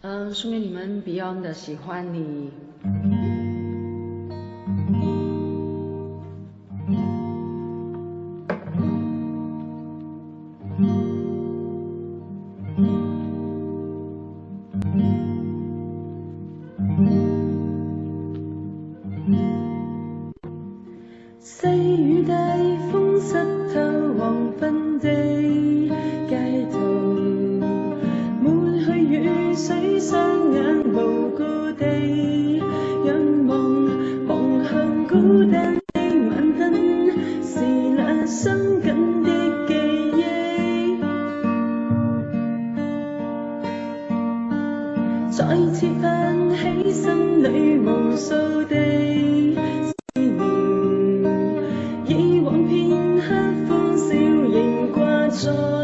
送给你们 Beyond 的喜欢你。細雨大風濕透黃昏的街道，抹去雨水，雙眼無故地仰望，望向孤單的晚燈，是那傷感的記憶，再次泛起心裏無數地以往片刻歡笑仍掛在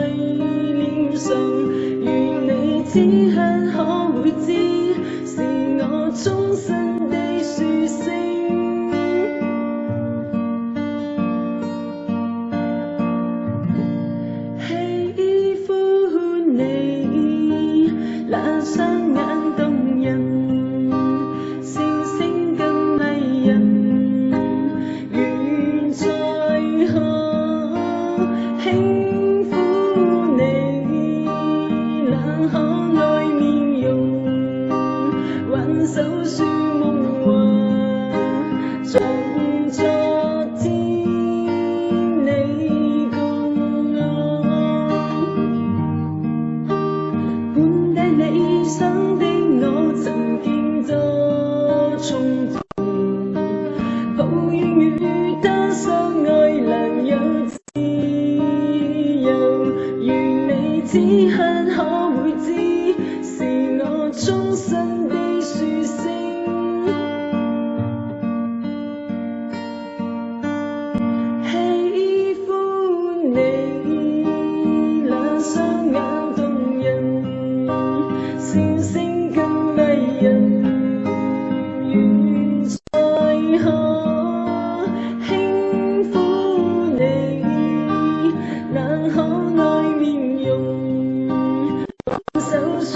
臉上，願你此刻可會知，是我終身的書聲。喜歡你那雙眼動人，笑聲更迷人。輕撫你那可愛面容，挽手說夢話，像昨天你共我。半帶理想的我曾經多衝動，抱怨與單雙愛良有此刻可會知，是我終身的書聲。喜歡你那雙眼動人，笑聲